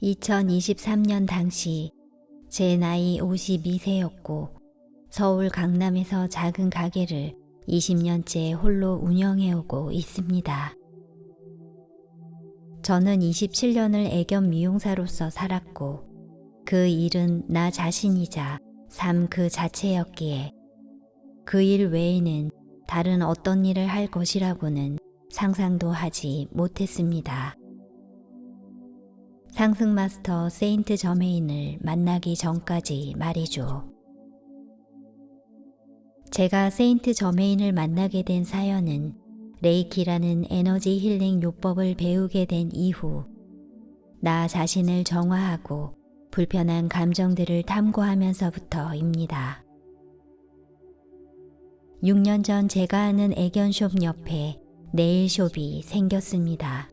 (2023년) 당시 제 나이 52세였고 서울 강남에서 작은 가게를 20년째 홀로 운영해오고 있습니다. 저는 27년을 애견 미용사로서 살았고 그 일은 나 자신이자 삶 그 자체였기에 그 일 외에는 다른 어떤 일을 할 것이라고는 상상도 하지 못했습니다. 상승 마스터 세인트 저메인을 만나기 전까지 말이죠. 제가 세인트 저메인을 만나게 된 사연은 레이키라는 에너지 힐링 요법을 배우게 된 이후 나 자신을 정화하고 불편한 감정들을 탐구하면서부터입니다. 6년 전 제가 하는 애견숍 옆에 네일숍이 생겼습니다.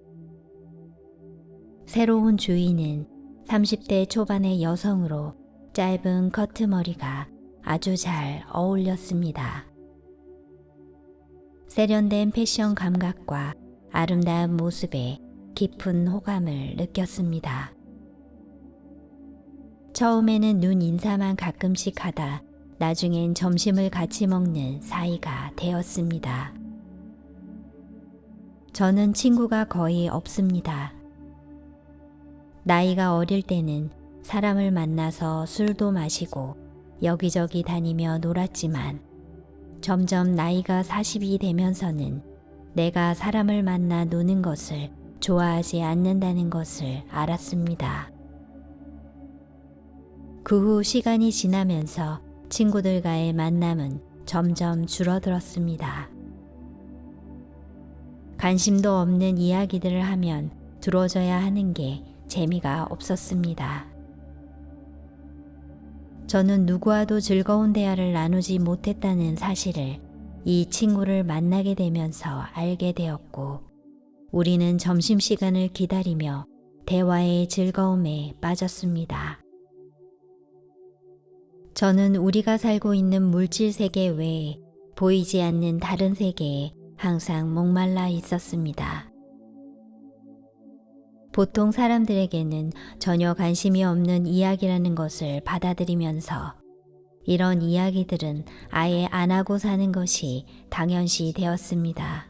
새로운 주인은 30대 초반의 여성으로 짧은 커트머리가 아주 잘 어울렸습니다. 세련된 패션 감각과 아름다운 모습에 깊은 호감을 느꼈습니다. 처음에는 눈 인사만 가끔씩 하다 나중엔 점심을 같이 먹는 사이가 되었습니다. 저는 친구가 거의 없습니다. 나이가 어릴 때는 사람을 만나서 술도 마시고 여기저기 다니며 놀았지만 점점 나이가 40이 되면서는 내가 사람을 만나 노는 것을 좋아하지 않는다는 것을 알았습니다. 그 후 시간이 지나면서 친구들과의 만남은 점점 줄어들었습니다. 관심도 없는 이야기들을 하면 들어줘야 하는 게 재미가 없었습니다. 저는 누구와도 즐거운 대화를 나누지 못했다는 사실을 이 친구를 만나게 되면서 알게 되었고 우리는 점심시간을 기다리며 대화의 즐거움에 빠졌습니다. 저는 우리가 살고 있는 물질 세계 외에 보이지 않는 다른 세계에 항상 목말라 있었습니다. 보통 사람들에게는 전혀 관심이 없는 이야기라는 것을 받아들이면서 이런 이야기들은 아예 안 하고 사는 것이 당연시 되었습니다.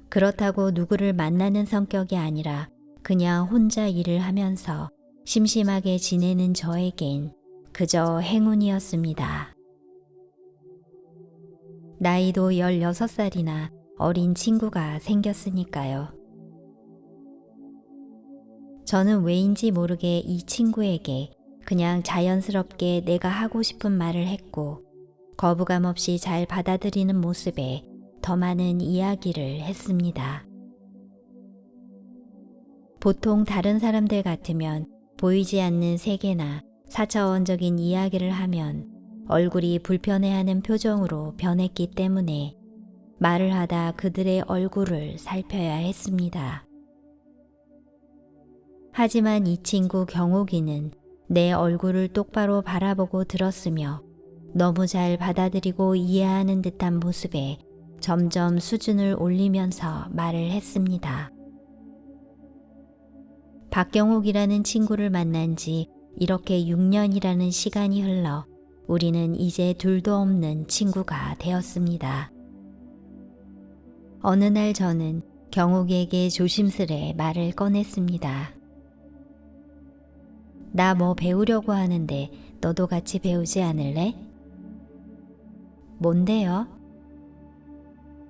그렇다고 누구를 만나는 성격이 아니라 그냥 혼자 일을 하면서 심심하게 지내는 저에겐 그저 행운이었습니다. 나이도 16살이나 어린 친구가 생겼으니까요. 저는 왜인지 모르게 이 친구에게 그냥 자연스럽게 내가 하고 싶은 말을 했고 거부감 없이 잘 받아들이는 모습에 더 많은 이야기를 했습니다. 보통 다른 사람들 같으면 보이지 않는 세계나 4차원적인 이야기를 하면 얼굴이 불편해하는 표정으로 변했기 때문에 말을 하다 그들의 얼굴을 살펴야 했습니다. 하지만 이 친구 경옥이는 내 얼굴을 똑바로 바라보고 들었으며 너무 잘 받아들이고 이해하는 듯한 모습에 점점 수준을 올리면서 말을 했습니다. 박경옥이라는 친구를 만난 지 이렇게 6년이라는 시간이 흘러 우리는 이제 둘도 없는 친구가 되었습니다. 어느 날 저는 경옥에게 조심스레 말을 꺼냈습니다. 나 뭐 배우려고 하는데 너도 같이 배우지 않을래? 뭔데요?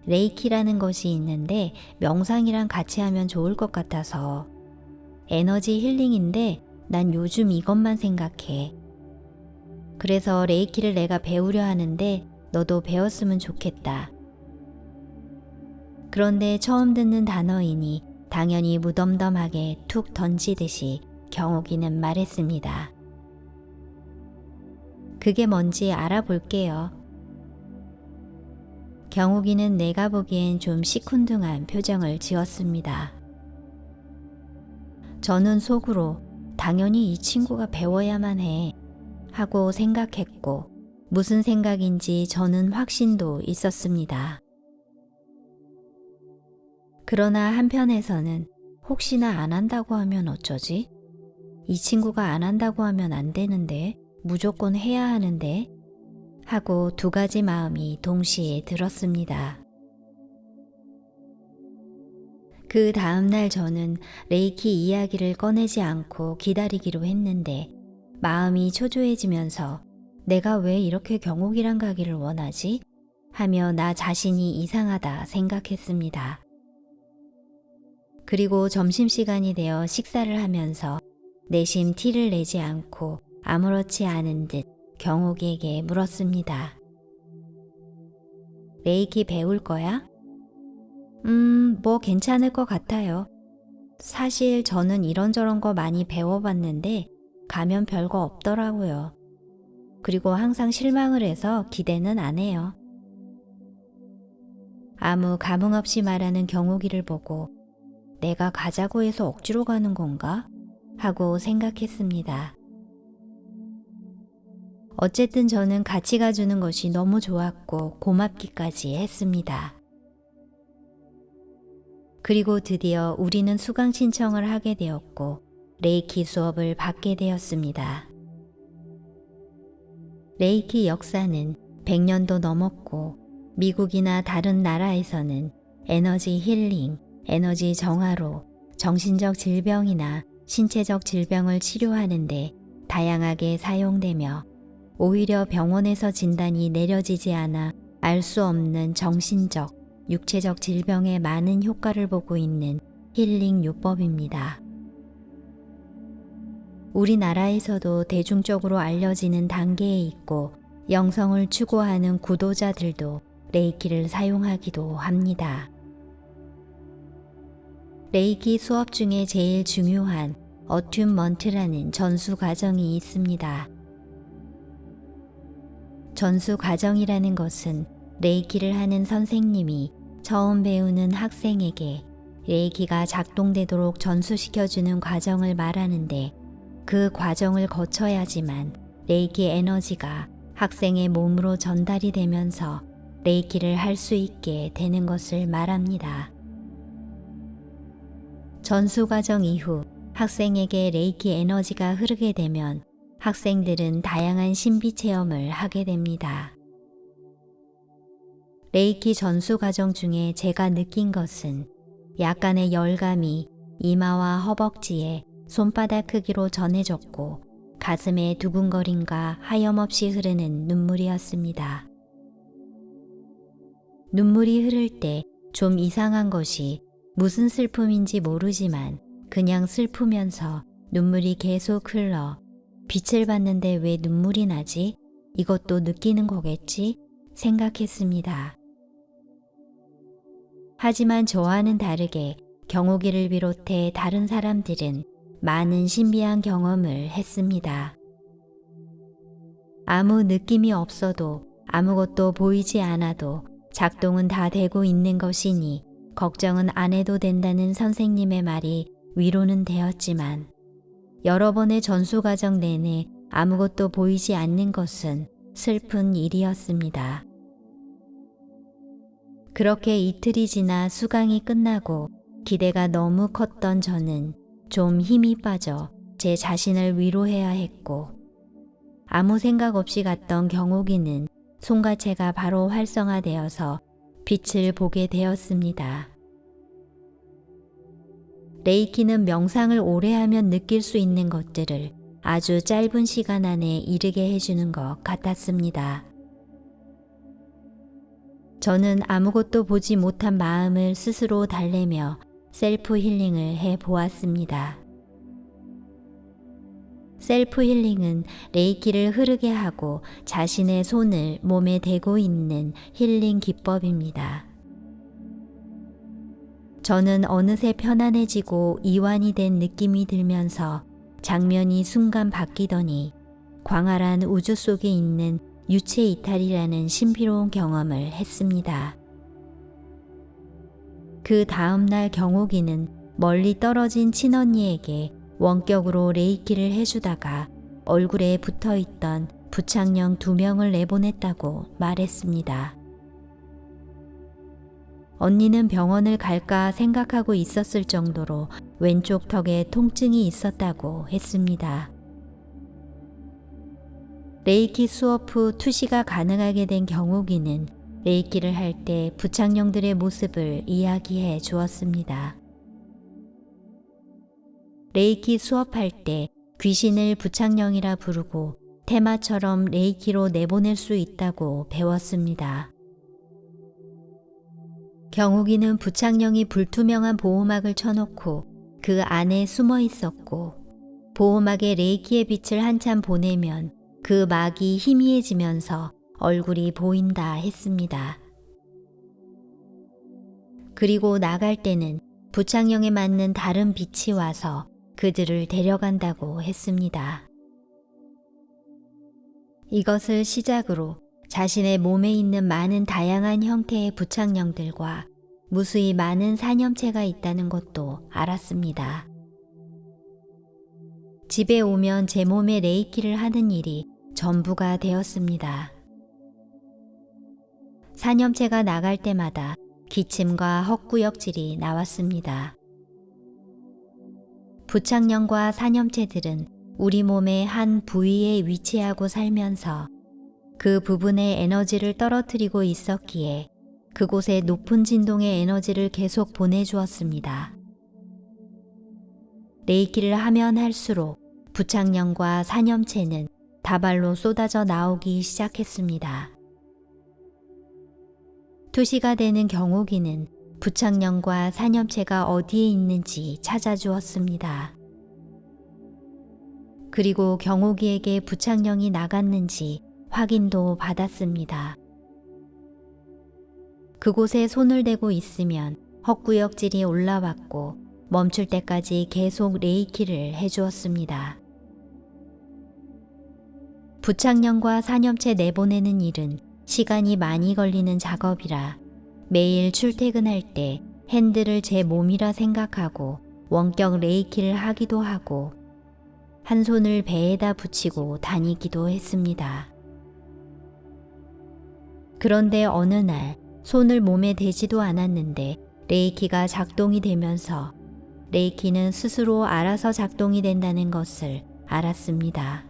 레이키라는 것이 있는데 명상이랑 같이 하면 좋을 것 같아서. 에너지 힐링인데 난 요즘 이것만 생각해. 그래서 레이키를 내가 배우려 하는데 너도 배웠으면 좋겠다. 그런데 처음 듣는 단어이니 당연히 무덤덤하게 툭 던지듯이 경옥이는 말했습니다. 그게 뭔지 알아볼게요. 경옥이는 내가 보기엔 좀 시큰둥한 표정을 지었습니다. 저는 속으로 당연히 이 친구가 배워야만 해 하고 생각했고 무슨 생각인지 저는 확신도 있었습니다. 그러나 한편에서는 혹시나 안 한다고 하면 어쩌지? 이 친구가 안 한다고 하면 안 되는데 무조건 해야 하는데 하고 두 가지 마음이 동시에 들었습니다. 그 다음날 저는 레이키 이야기를 꺼내지 않고 기다리기로 했는데 마음이 초조해지면서 내가 왜 이렇게 경옥이랑 가기를 원하지? 하며 나 자신이 이상하다 생각했습니다. 그리고 점심시간이 되어 식사를 하면서 내심 티를 내지 않고 아무렇지 않은 듯 경옥에게 물었습니다. 레이키 배울 거야? 뭐 괜찮을 것 같아요. 사실 저는 이런저런 거 많이 배워봤는데 가면 별거 없더라고요. 그리고 항상 실망을 해서 기대는 안 해요. 아무 감흥 없이 말하는 경옥이를 보고 내가 가자고 해서 억지로 가는 건가? 하고 생각했습니다. 어쨌든 저는 같이 가주는 것이 너무 좋았고 고맙기까지 했습니다. 그리고 드디어 우리는 수강 신청을 하게 되었고 레이키 수업을 받게 되었습니다. 레이키 역사는 100년도 넘었고 미국이나 다른 나라에서는 에너지 힐링, 에너지 정화로 정신적 질병이나 신체적 질병을 치료하는데 다양하게 사용되며 오히려 병원에서 진단이 내려지지 않아 알 수 없는 정신적, 육체적 질병에 많은 효과를 보고 있는 힐링 요법입니다. 우리나라에서도 대중적으로 알려지는 단계에 있고 영성을 추구하는 구도자들도 레이키를 사용하기도 합니다. 레이키 수업 중에 제일 중요한 어튠먼트라는 전수 과정이 있습니다. 전수 과정이라는 것은 레이키를 하는 선생님이 처음 배우는 학생에게 레이키가 작동되도록 전수시켜주는 과정을 말하는데 그 과정을 거쳐야지만 레이키 에너지가 학생의 몸으로 전달이 되면서 레이키를 할 수 있게 되는 것을 말합니다. 전수 과정 이후 학생에게 레이키 에너지가 흐르게 되면 학생들은 다양한 신비 체험을 하게 됩니다. 레이키 전수 과정 중에 제가 느낀 것은 약간의 열감이 이마와 허벅지에 손바닥 크기로 전해졌고 가슴에 두근거림과 하염없이 흐르는 눈물이었습니다. 눈물이 흐를 때 좀 이상한 것이 무슨 슬픔인지 모르지만 그냥 슬프면서 눈물이 계속 흘러 빛을 봤는데 왜 눈물이 나지? 이것도 느끼는 거겠지? 생각했습니다. 하지만 저와는 다르게 경옥이를 비롯해 다른 사람들은 많은 신비한 경험을 했습니다. 아무 느낌이 없어도 아무것도 보이지 않아도 작동은 다 되고 있는 것이니 걱정은 안 해도 된다는 선생님의 말이 위로는 되었지만 여러 번의 전수 과정 내내 아무것도 보이지 않는 것은 슬픈 일이었습니다. 그렇게 이틀이 지나 수강이 끝나고 기대가 너무 컸던 저는 좀 힘이 빠져 제 자신을 위로해야 했고 아무 생각 없이 갔던 경옥이는 송가체가 바로 활성화되어서 빛을 보게 되었습니다. 레이키는 명상을 오래 하면 느낄 수 있는 것들을 아주 짧은 시간 안에 이르게 해주는 것 같았습니다. 저는 아무것도 보지 못한 마음을 스스로 달래며 셀프 힐링을 해 보았습니다. 셀프 힐링은 레이키를 흐르게 하고 자신의 손을 몸에 대고 있는 힐링 기법입니다. 저는 어느새 편안해지고 이완이 된 느낌이 들면서 장면이 순간 바뀌더니 광활한 우주 속에 있는 유체 이탈이라는 신비로운 경험을 했습니다. 그 다음 날 경옥이는 멀리 떨어진 친언니에게 원격으로 레이키를 해주다가 얼굴에 붙어있던 부착령 2명을 내보냈다고 말했습니다. 언니는 병원을 갈까 생각하고 있었을 정도로 왼쪽 턱에 통증이 있었다고 했습니다. 레이키 수업 후 투시가 가능하게 된 경욱이는 레이키를 할 때 부착령들의 모습을 이야기해 주었습니다. 레이키 수업할 때 귀신을 부착령이라 부르고 테마처럼 레이키로 내보낼 수 있다고 배웠습니다. 경욱이는 부착령이 불투명한 보호막을 쳐놓고 그 안에 숨어 있었고 보호막에 레이키의 빛을 한참 보내면 그 막이 희미해지면서 얼굴이 보인다 했습니다. 그리고 나갈 때는 부착령에 맞는 다른 빛이 와서 그들을 데려간다고 했습니다. 이것을 시작으로 자신의 몸에 있는 많은 다양한 형태의 부착령들과 무수히 많은 산염체가 있다는 것도 알았습니다. 집에 오면 제 몸에 레이키를 하는 일이 전부가 되었습니다. 산염체가 나갈 때마다 기침과 헛구역질이 나왔습니다. 부착령과 산염체들은 우리 몸의 한 부위에 위치하고 살면서 그 부분의 에너지를 떨어뜨리고 있었기에 그곳에 높은 진동의 에너지를 계속 보내주었습니다. 레이키를 하면 할수록 부착령과 산염체는 다발로 쏟아져 나오기 시작했습니다. 투시가 되는 경욱이는 부착령과 산염체가 어디에 있는지 찾아주었습니다. 그리고 경욱이에게 부착령이 나갔는지 확인도 받았습니다. 그곳에 손을 대고 있으면 헛구역질이 올라왔고 멈출 때까지 계속 레이키를 해주었습니다. 부착령과 산염체 내보내는 일은 시간이 많이 걸리는 작업이라 매일 출퇴근할 때 핸들을 제 몸이라 생각하고 원격 레이키를 하기도 하고 한 손을 배에다 붙이고 다니기도 했습니다. 그런데 어느 날 손을 몸에 대지도 않았는데 레이키가 작동이 되면서 레이키는 스스로 알아서 작동이 된다는 것을 알았습니다.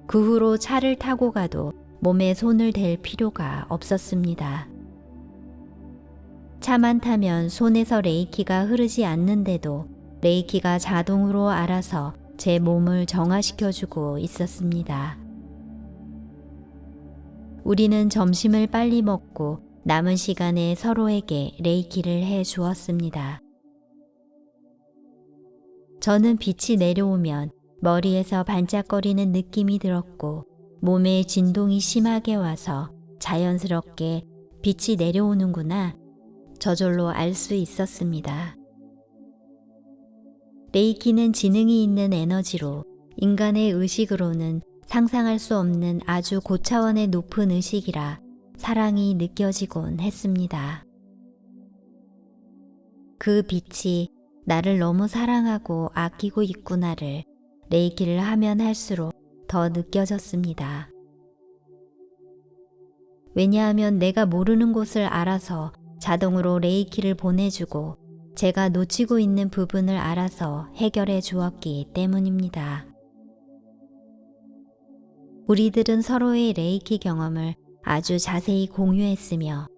그 후로 차를 타고 가도 몸에 손을 댈 필요가 없었습니다. 차만 타면 손에서 레이키가 흐르지 않는데도 레이키가 자동으로 알아서 제 몸을 정화시켜주고 있었습니다. 우리는 점심을 빨리 먹고 남은 시간에 서로에게 레이키를 해 주었습니다. 저는 빛이 내려오면 머리에서 반짝거리는 느낌이 들었고 몸에 진동이 심하게 와서 자연스럽게 빛이 내려오는구나 저절로 알 수 있었습니다. 레이키는 지능이 있는 에너지로 인간의 의식으로는 상상할 수 없는 아주 고차원의 높은 의식이라 사랑이 느껴지곤 했습니다. 그 빛이 나를 너무 사랑하고 아끼고 있구나를 레이키를 하면 할수록 더 느껴졌습니다. 왜냐하면 내가 모르는 곳을 알아서 자동으로 레이키를 보내주고 제가 놓치고 있는 부분을 알아서 해결해 주었기 때문입니다. 우리들은 서로의 레이키 경험을 아주 자세히 공유했으며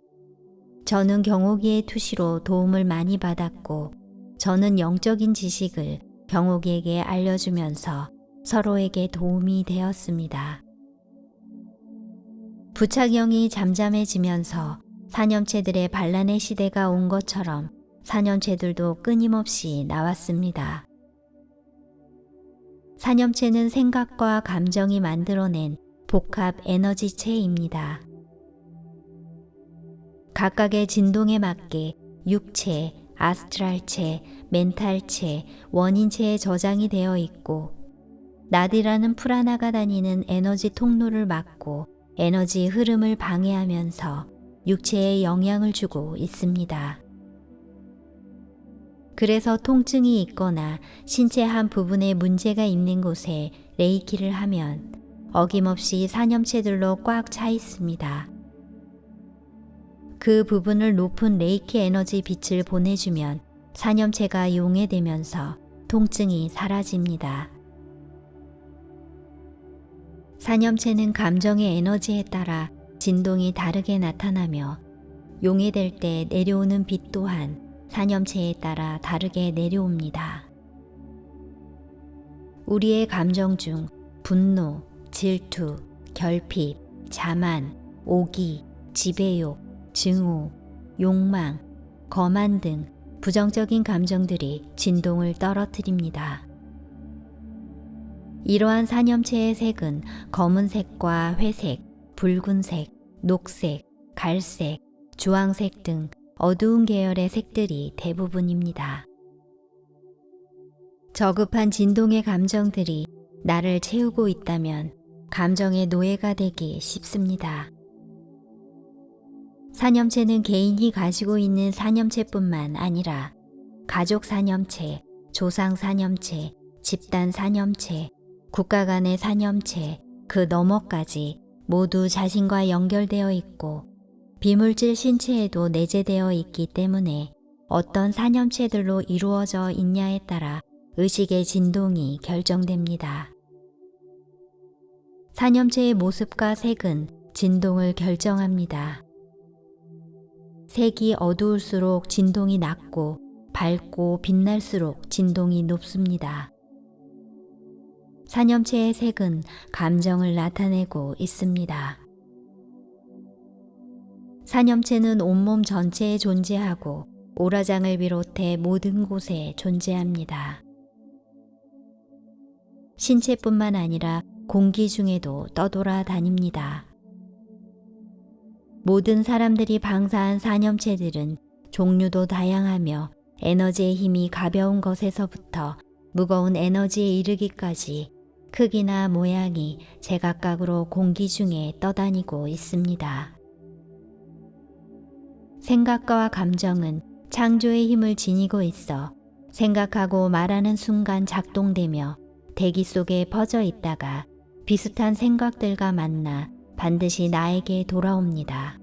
저는 경옥이의 투시로 도움을 많이 받았고 저는 영적인 지식을 경옥이에게 알려주면서 서로에게 도움이 되었습니다. 부착령이 잠잠해지면서 산염체들의 반란의 시대가 온 것처럼 산염체들도 끊임없이 나왔습니다. 산염체는 생각과 감정이 만들어낸 복합 에너지체입니다. 각각의 진동에 맞게 육체, 아스트랄체, 멘탈체, 원인체에 저장이 되어 있고 나디라는 풀 하나가 다니는 에너지 통로를 막고 에너지 흐름을 방해하면서 육체에 영향을 주고 있습니다. 그래서 통증이 있거나 신체 한 부분에 문제가 있는 곳에 레이키를 하면 어김없이 산염체들로 꽉 차 있습니다. 그 부분을 높은 레이키 에너지 빛을 보내주면 산염체가 용해되면서 통증이 사라집니다. 산염체는 감정의 에너지에 따라 진동이 다르게 나타나며 용해될 때 내려오는 빛 또한 산염체에 따라 다르게 내려옵니다. 우리의 감정 중 분노, 질투, 결핍, 자만, 오기, 지배욕, 증오, 욕망, 거만 등 부정적인 감정들이 진동을 떨어뜨립니다. 이러한 산염체의 색은 검은색과 회색, 붉은색, 녹색, 갈색, 주황색 등 어두운 계열의 색들이 대부분입니다. 저급한 진동의 감정들이 나를 채우고 있다면 감정의 노예가 되기 쉽습니다. 산염체는 개인이 가지고 있는 산염체뿐만 아니라 가족 산염체, 조상 산염체, 집단 산염체, 국가 간의 산염체, 그 너머까지 모두 자신과 연결되어 있고 비물질 신체에도 내재되어 있기 때문에 어떤 산염체들로 이루어져 있냐에 따라 의식의 진동이 결정됩니다. 산염체의 모습과 색은 진동을 결정합니다. 색이 어두울수록 진동이 낮고 밝고 빛날수록 진동이 높습니다. 산염체의 색은 감정을 나타내고 있습니다. 산염체는 온몸 전체에 존재하고 오라장을 비롯해 모든 곳에 존재합니다. 신체뿐만 아니라 공기 중에도 떠돌아다닙니다. 모든 사람들이 방사한 산염체들은 종류도 다양하며 에너지의 힘이 가벼운 것에서부터 무거운 에너지에 이르기까지 크기나 모양이 제각각으로 공기 중에 떠다니고 있습니다. 생각과 감정은 창조의 힘을 지니고 있어 생각하고 말하는 순간 작동되며 대기 속에 퍼져 있다가 비슷한 생각들과 만나 반드시 나에게 돌아옵니다.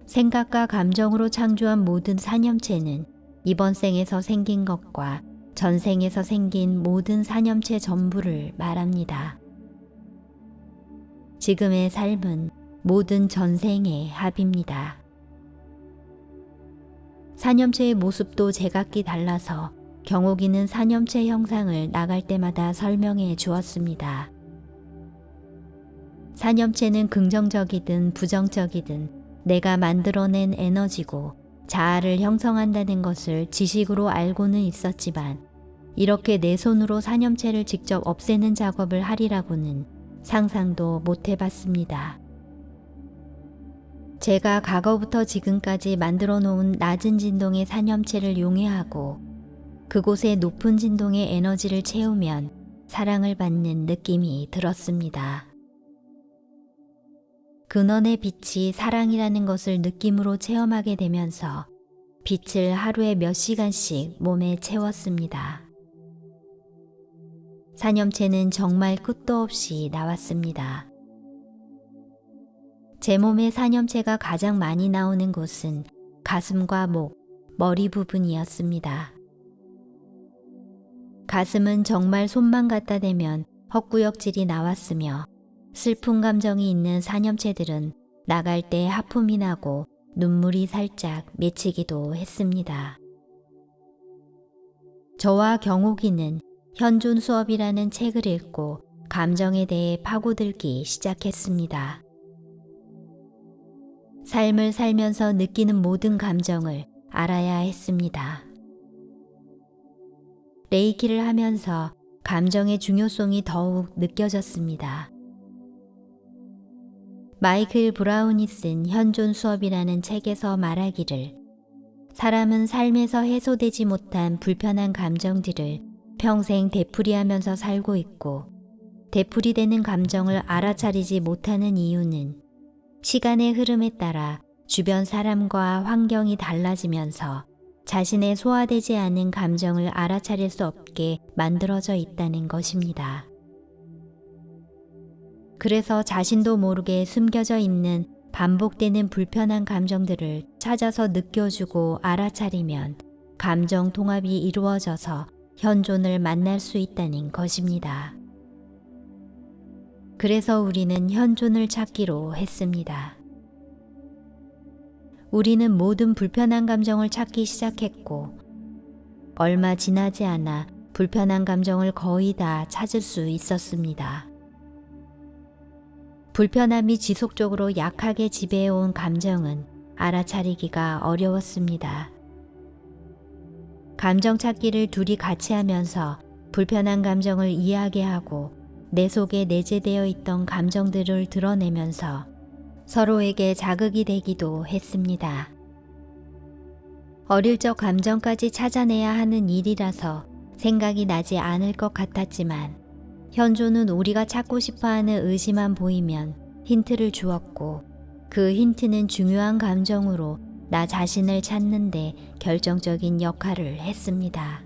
생각과 감정으로 창조한 모든 산염체는 이번 생에서 생긴 것과 전생에서 생긴 모든 산염체 전부를 말합니다. 지금의 삶은 모든 전생의 합입니다. 산염체의 모습도 제각기 달라서 경옥이는 산염체 형상을 나갈 때마다 설명해 주었습니다. 산염체는 긍정적이든 부정적이든 내가 만들어낸 에너지고 자아를 형성한다는 것을 지식으로 알고는 있었지만 이렇게 내 손으로 산염체를 직접 없애는 작업을 하리라고는 상상도 못 해봤습니다. 제가 과거부터 지금까지 만들어 놓은 낮은 진동의 산염체를 용해하고 그곳에 높은 진동의 에너지를 채우면 사랑을 받는 느낌이 들었습니다. 근원의 빛이 사랑이라는 것을 느낌으로 체험하게 되면서 빛을 하루에 몇 시간씩 몸에 채웠습니다. 산염체는 정말 끝도 없이 나왔습니다. 제 몸에 산염체가 가장 많이 나오는 곳은 가슴과 목, 머리 부분이었습니다. 가슴은 정말 손만 갖다 대면 헛구역질이 나왔으며 슬픈 감정이 있는 산염체들은 나갈 때 하품이 나고 눈물이 살짝 맺히기도 했습니다. 저와 경옥이는 현존 수업이라는 책을 읽고 감정에 대해 파고들기 시작했습니다. 삶을 살면서 느끼는 모든 감정을 알아야 했습니다. 레이키를 하면서 감정의 중요성이 더욱 느껴졌습니다. 마이클 브라운이 쓴 현존 수업이라는 책에서 말하기를 사람은 삶에서 해소되지 못한 불편한 감정들을 평생 되풀이하면서 살고 있고 되풀이되는 감정을 알아차리지 못하는 이유는 시간의 흐름에 따라 주변 사람과 환경이 달라지면서 자신의 소화되지 않은 감정을 알아차릴 수 없게 만들어져 있다는 것입니다. 그래서 자신도 모르게 숨겨져 있는 반복되는 불편한 감정들을 찾아서 느껴주고 알아차리면 감정 통합이 이루어져서 현존을 만날 수 있다는 것입니다. 그래서 우리는 현존을 찾기로 했습니다. 우리는 모든 불편한 감정을 찾기 시작했고 얼마 지나지 않아 불편한 감정을 거의 다 찾을 수 있었습니다. 불편함이 지속적으로 약하게 지배해온 감정은 알아차리기가 어려웠습니다. 감정 찾기를 둘이 같이 하면서 불편한 감정을 이야기하고 내 속에 내재되어 있던 감정들을 드러내면서 서로에게 자극이 되기도 했습니다. 어릴 적 감정까지 찾아내야 하는 일이라서 생각이 나지 않을 것 같았지만 현조는 우리가 찾고 싶어하는 의지만 보이면 힌트를 주었고 그 힌트는 중요한 감정으로 나 자신을 찾는데 결정적인 역할을 했습니다.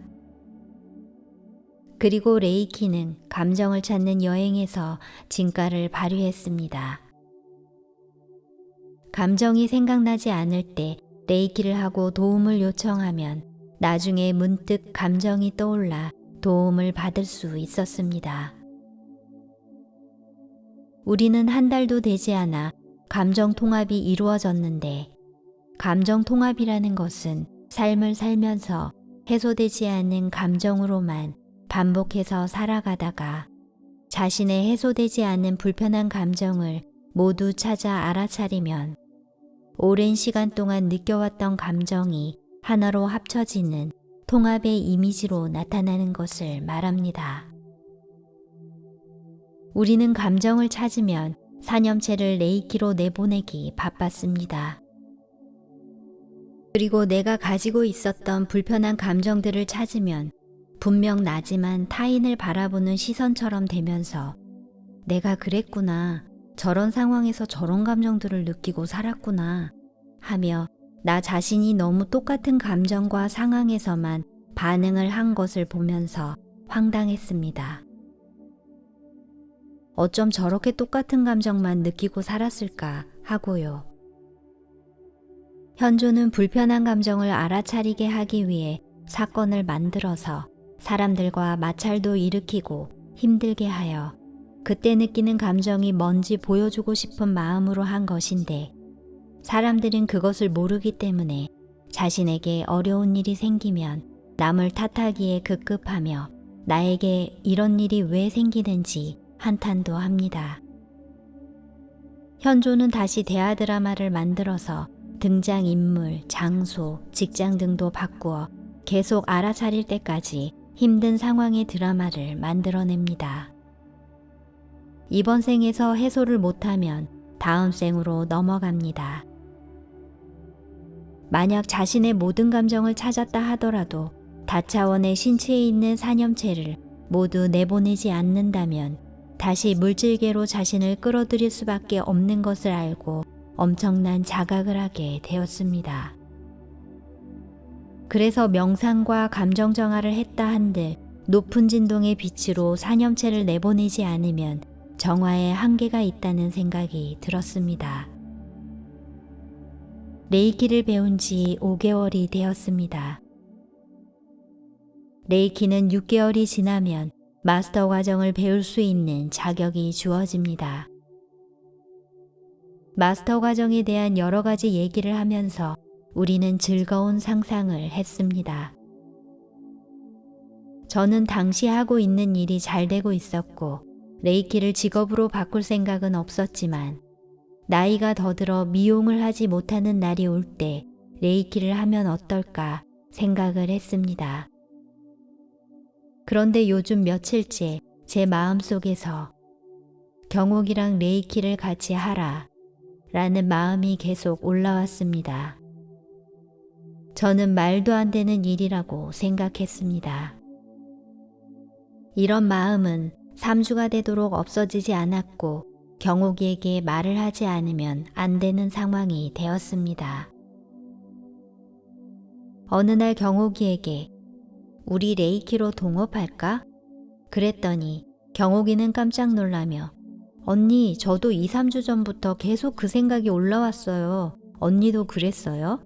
그리고 레이키는 감정을 찾는 여행에서 진가를 발휘했습니다. 감정이 생각나지 않을 때 레이키를 하고 도움을 요청하면 나중에 문득 감정이 떠올라 도움을 받을 수 있었습니다. 우리는 한 달도 되지 않아 감정 통합이 이루어졌는데 감정 통합이라는 것은 삶을 살면서 해소되지 않는 감정으로만 반복해서 살아가다가 자신의 해소되지 않는 불편한 감정을 모두 찾아 알아차리면 오랜 시간 동안 느껴왔던 감정이 하나로 합쳐지는 통합의 이미지로 나타나는 것을 말합니다. 우리는 감정을 찾으면 사념체를 레이키로 내보내기 바빴습니다. 그리고 내가 가지고 있었던 불편한 감정들을 찾으면 분명 나지만 타인을 바라보는 시선처럼 되면서 내가 그랬구나, 저런 상황에서 저런 감정들을 느끼고 살았구나 하며 나 자신이 너무 똑같은 감정과 상황에서만 반응을 한 것을 보면서 황당했습니다. 어쩜 저렇게 똑같은 감정만 느끼고 살았을까 하고요. 현조는 불편한 감정을 알아차리게 하기 위해 사건을 만들어서 사람들과 마찰도 일으키고 힘들게 하여 그때 느끼는 감정이 뭔지 보여주고 싶은 마음으로 한 것인데 사람들은 그것을 모르기 때문에 자신에게 어려운 일이 생기면 남을 탓하기에 급급하며 나에게 이런 일이 왜 생기는지 한탄도 합니다. 현조는 다시 대하 드라마를 만들어서 등장인물, 장소, 직장 등도 바꾸어 계속 알아차릴 때까지 힘든 상황의 드라마를 만들어냅니다. 이번 생에서 해소를 못하면 다음 생으로 넘어갑니다. 만약 자신의 모든 감정을 찾았다 하더라도 다차원의 신체에 있는 사념체를 모두 내보내지 않는다면 다시 물질계로 자신을 끌어들일 수밖에 없는 것을 알고 엄청난 자각을 하게 되었습니다. 그래서 명상과 감정 정화를 했다 한들 높은 진동의 빛으로 사념체를 내보내지 않으면 정화에 한계가 있다는 생각이 들었습니다. 레이키를 배운 지 5개월이 되었습니다. 레이키는 6개월이 지나면 마스터 과정을 배울 수 있는 자격이 주어집니다. 마스터 과정에 대한 여러 가지 얘기를 하면서 우리는 즐거운 상상을 했습니다. 저는 당시 하고 있는 일이 잘 되고 있었고 레이키를 직업으로 바꿀 생각은 없었지만 나이가 더 들어 미용을 하지 못하는 날이 올 때 레이키를 하면 어떨까 생각을 했습니다. 그런데 요즘 며칠째 제 마음속에서 경옥이랑 레이키를 같이 하라 라는 마음이 계속 올라왔습니다. 저는 말도 안 되는 일이라고 생각했습니다. 이런 마음은 3주가 되도록 없어지지 않았고 경옥이에게 말을 하지 않으면 안 되는 상황이 되었습니다. 어느 날 경옥이에게 우리 레이키로 동업할까? 그랬더니 경옥이는 깜짝 놀라며 언니, 저도 2, 3주 전부터 계속 그 생각이 올라왔어요. 언니도 그랬어요?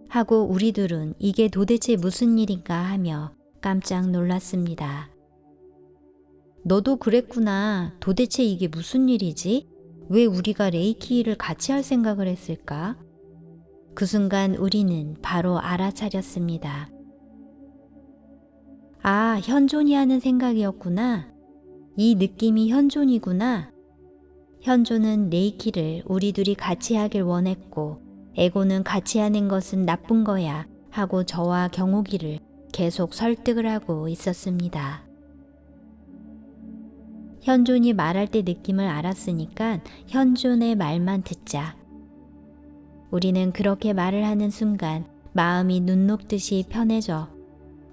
하고 우리 둘은 이게 도대체 무슨 일인가 하며 깜짝 놀랐습니다. 너도 그랬구나. 도대체 이게 무슨 일이지? 왜 우리가 레이키를 같이 할 생각을 했을까? 그 순간 우리는 바로 알아차렸습니다. 아, 현존이 하는 생각이었구나. 이 느낌이 현존이구나. 현존은 레이키를 우리 둘이 같이 하길 원했고 에고는 같이 하는 것은 나쁜 거야 하고 저와 경옥이를 계속 설득을 하고 있었습니다. 현존이 말할 때 느낌을 알았으니까 현존의 말만 듣자. 우리는 그렇게 말을 하는 순간 마음이 눈 녹듯이 편해져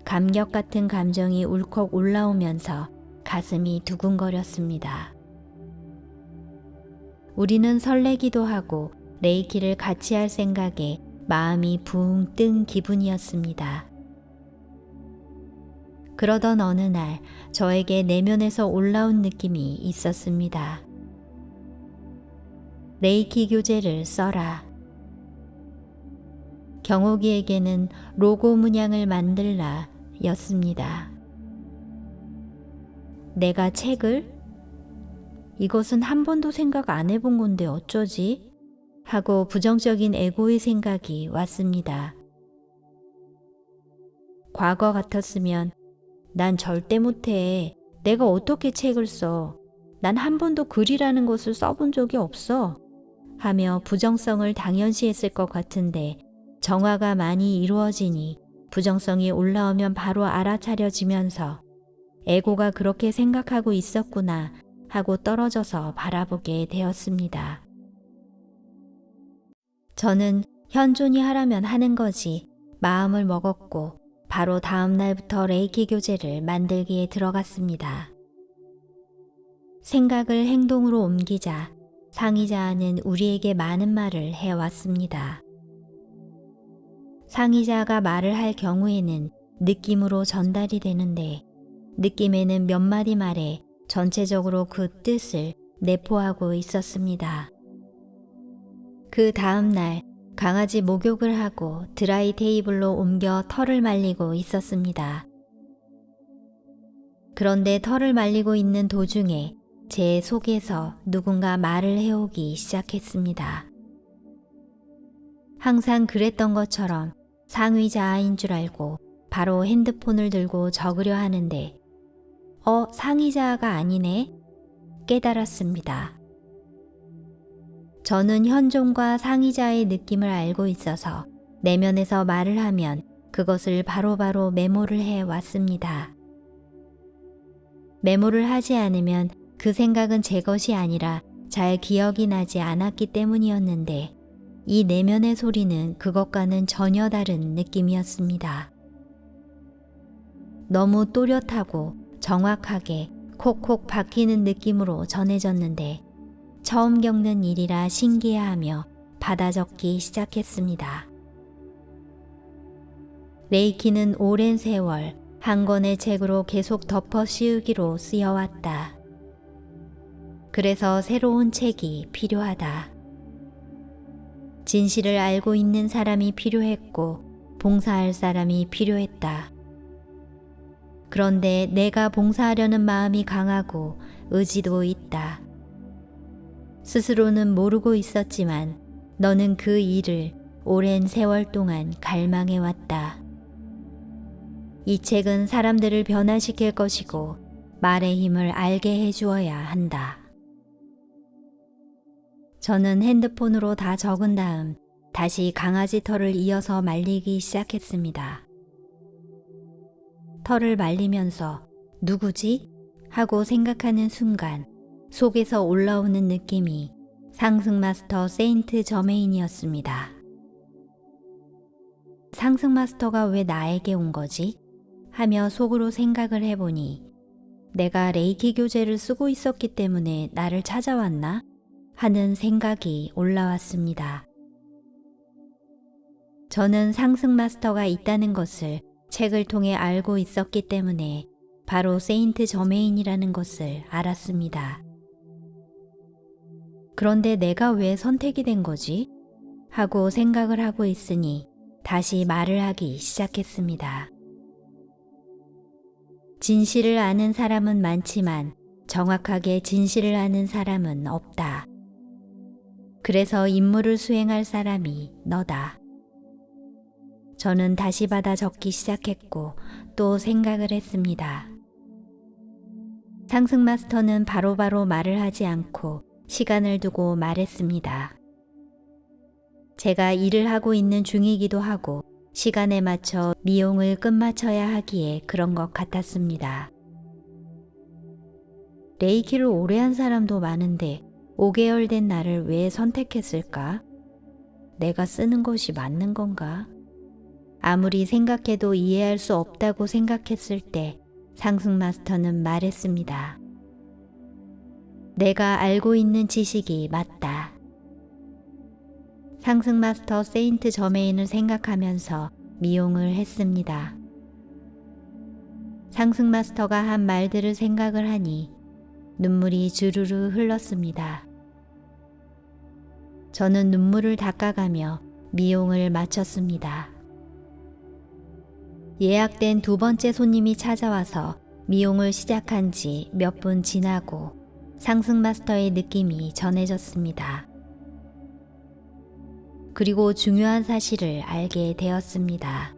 감격 같은 감정이 울컥 올라오면서 가슴이 두근거렸습니다. 우리는 설레기도 하고 레이키를 같이 할 생각에 마음이 붕 뜬 기분이었습니다. 그러던 어느 날 저에게 내면에서 올라온 느낌이 있었습니다. 레이키 교재를 써라. 경옥이에게는 로고 문양을 만들라 였습니다. 내가 책을? 이것은 한 번도 생각 안 해본 건데 어쩌지? 하고 부정적인 에고의 생각이 왔습니다. 과거 같았으면 난 절대 못해. 내가 어떻게 책을 써? 난 한 번도 글이라는 것을 써본 적이 없어. 하며 부정성을 당연시했을 것 같은데 정화가 많이 이루어지니 부정성이 올라오면 바로 알아차려지면서 에고가 그렇게 생각하고 있었구나 하고 떨어져서 바라보게 되었습니다. 저는 현존이 하라면 하는 거지 마음을 먹었고 바로 다음 날부터 레이키 교재를 만들기에 들어갔습니다. 생각을 행동으로 옮기자 상의자는 우리에게 많은 말을 해왔습니다. 상의자가 말을 할 경우에는 느낌으로 전달이 되는데 느낌에는 몇 마디 말에 전체적으로 그 뜻을 내포하고 있었습니다. 그 다음 날 강아지 목욕을 하고 드라이 테이블로 옮겨 털을 말리고 있었습니다. 그런데 털을 말리고 있는 도중에 제 속에서 누군가 말을 해오기 시작했습니다. 항상 그랬던 것처럼 상의자인 줄 알고 바로 핸드폰을 들고 적으려 하는데 상의자가 아니네 깨달았습니다. 저는 현존과 상의자의 느낌을 알고 있어서 내면에서 말을 하면 그것을 바로바로 메모를 해 왔습니다. 메모를 하지 않으면 그 생각은 제 것이 아니라 잘 기억이 나지 않았기 때문이었는데 이 내면의 소리는 그것과는 전혀 다른 느낌이었습니다. 너무 또렷하고 정확하게 콕콕 박히는 느낌으로 전해졌는데 처음 겪는 일이라 신기해하며 받아 적기 시작했습니다. 레이키는 오랜 세월 한 권의 책으로 계속 덮어 씌우기로 쓰여왔다. 그래서 새로운 책이 필요하다. 진실을 알고 있는 사람이 필요했고 봉사할 사람이 필요했다. 그런데 내가 봉사하려는 마음이 강하고 의지도 있다. 스스로는 모르고 있었지만 너는 그 일을 오랜 세월 동안 갈망해왔다. 이 책은 사람들을 변화시킬 것이고 말의 힘을 알게 해주어야 한다. 저는 핸드폰으로 다 적은 다음 다시 강아지 털을 이어서 말리기 시작했습니다. 털을 말리면서 누구지? 하고 생각하는 순간 속에서 올라오는 느낌이 상승마스터 세인트 저메인이었습니다. 상승마스터가 왜 나에게 온 거지? 하며 속으로 생각을 해보니 내가 레이키 교재를 쓰고 있었기 때문에 나를 찾아왔나? 하는 생각이 올라왔습니다. 저는 상승 마스터가 있다는 것을 책을 통해 알고 있었기 때문에 바로 세인트 저메인이라는 것을 알았습니다. 그런데 내가 왜 선택이 된 거지? 하고 생각을 하고 있으니 다시 말을 하기 시작했습니다. 진실을 아는 사람은 많지만 정확하게 진실을 아는 사람은 없다. 그래서 임무를 수행할 사람이 너다. 저는 다시 받아 적기 시작했고 또 생각을 했습니다. 상승 마스터는 바로바로 말을 하지 않고 시간을 두고 말했습니다. 제가 일을 하고 있는 중이기도 하고 시간에 맞춰 미용을 끝마쳐야 하기에 그런 것 같았습니다. 레이키를 오래 한 사람도 많은데 5개월 된 나를 왜 선택했을까? 내가 쓰는 것이 맞는 건가? 아무리 생각해도 이해할 수 없다고 생각했을 때 상승 마스터는 말했습니다. 내가 알고 있는 지식이 맞다. 상승 마스터 세인트 저메인을 생각하면서 미용을 했습니다. 상승 마스터가 한 말들을 생각을 하니 눈물이 주르르 흘렀습니다. 저는 눈물을 닦아가며 미용을 마쳤습니다. 예약된 두 번째 손님이 찾아와서 미용을 시작한 지 몇 분 지나고 상승 마스터의 느낌이 전해졌습니다. 그리고 중요한 사실을 알게 되었습니다.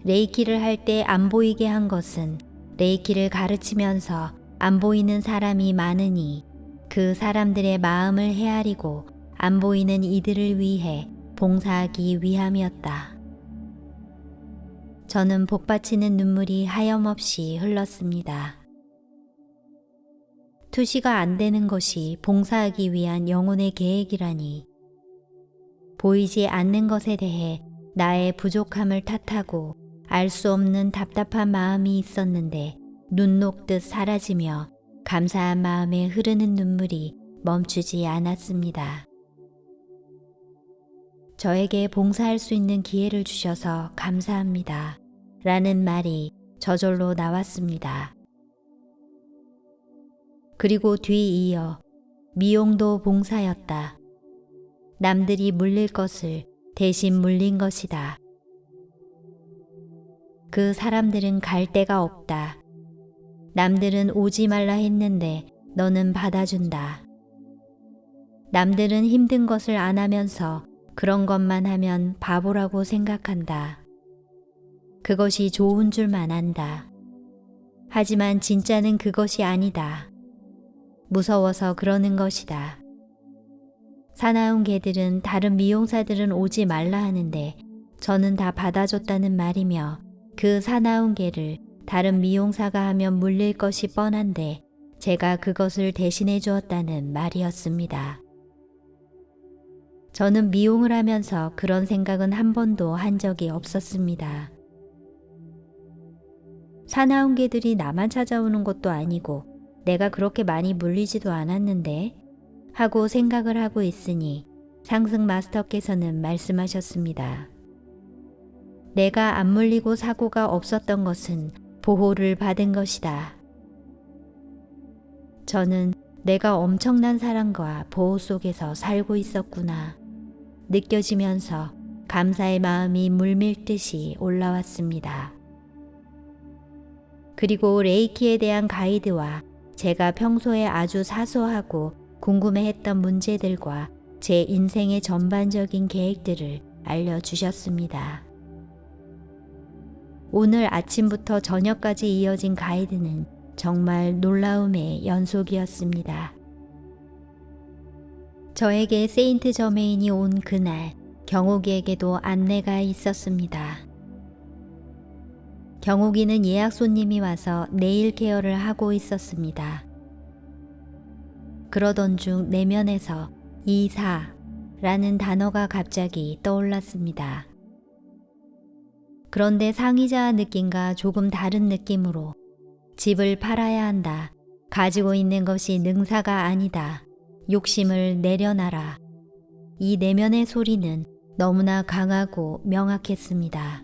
레이키를 할 때 안 보이게 한 것은 레이키를 가르치면서 안 보이는 사람이 많으니 그 사람들의 마음을 헤아리고 안 보이는 이들을 위해 봉사하기 위함이었다. 저는 복받치는 눈물이 하염없이 흘렀습니다. 투시가 안 되는 것이 봉사하기 위한 영혼의 계획이라니. 보이지 않는 것에 대해 나의 부족함을 탓하고 알 수 없는 답답한 마음이 있었는데 눈 녹듯 사라지며 감사한 마음에 흐르는 눈물이 멈추지 않았습니다. 저에게 봉사할 수 있는 기회를 주셔서 감사합니다. 라는 말이 저절로 나왔습니다. 그리고 뒤이어 미용도 봉사였다. 남들이 물릴 것을 대신 물린 것이다. 그 사람들은 갈 데가 없다. 남들은 오지 말라 했는데 너는 받아준다. 남들은 힘든 것을 안 하면서 그런 것만 하면 바보라고 생각한다. 그것이 좋은 줄만 안다. 하지만 진짜는 그것이 아니다. 무서워서 그러는 것이다. 사나운 개들은 다른 미용사들은 오지 말라 하는데 저는 다 받아줬다는 말이며 그 사나운 개를 다른 미용사가 하면 물릴 것이 뻔한데 제가 그것을 대신해 주었다는 말이었습니다. 저는 미용을 하면서 그런 생각은 한 번도 한 적이 없었습니다. 사나운 개들이 나만 찾아오는 것도 아니고 내가 그렇게 많이 물리지도 않았는데 하고 생각을 하고 있으니 상승 마스터께서는 말씀하셨습니다. 내가 안 물리고 사고가 없었던 것은 보호를 받은 것이다. 저는 내가 엄청난 사랑과 보호 속에서 살고 있었구나 느껴지면서 감사의 마음이 물밀듯이 올라왔습니다. 그리고 레이키에 대한 가이드와 제가 평소에 아주 사소하고 궁금해했던 문제들과 제 인생의 전반적인 계획들을 알려주셨습니다. 오늘 아침부터 저녁까지 이어진 가이드는 정말 놀라움의 연속이었습니다. 저에게 세인트 저메인이 온 그날 경옥이에게도 안내가 있었습니다. 경옥이는 예약 손님이 와서 네일 케어를 하고 있었습니다. 그러던 중 내면에서 이사라는 단어가 갑자기 떠올랐습니다. 그런데 상의자의 느낌과 조금 다른 느낌으로 집을 팔아야 한다. 가지고 있는 것이 능사가 아니다. 욕심을 내려놔라. 이 내면의 소리는 너무나 강하고 명확했습니다.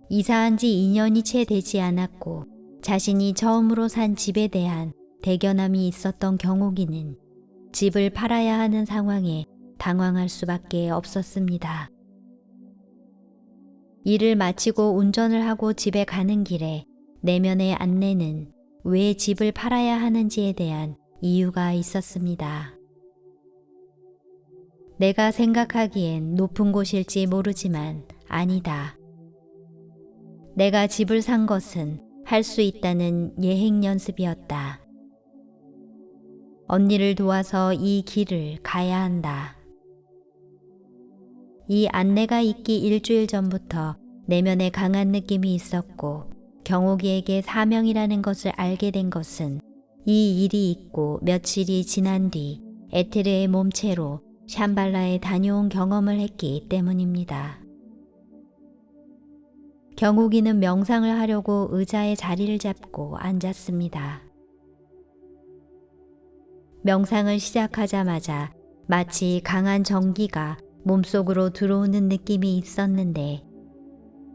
이사한 지 2년이 채 되지 않았고 자신이 처음으로 산 집에 대한 대견함이 있었던 경옥이는 집을 팔아야 하는 상황에 당황할 수밖에 없었습니다. 일을 마치고 운전을 하고 집에 가는 길에 내면의 안내는 왜 집을 팔아야 하는지에 대한 이유가 있었습니다. 내가 생각하기엔 높은 곳일지 모르지만 아니다. 내가 집을 산 것은 할 수 있다는 예행 연습이었다. 언니를 도와서 이 길을 가야 한다. 이 안내가 있기 일주일 전부터 내면에 강한 느낌이 있었고 경옥이에게 사명이라는 것을 알게 된 것은 이 일이 있고 며칠이 지난 뒤 에테르의 몸체로 샴발라에 다녀온 경험을 했기 때문입니다. 경옥이는 명상을 하려고 의자에 자리를 잡고 앉았습니다. 명상을 시작하자마자 마치 강한 전기가 몸속으로 들어오는 느낌이 있었는데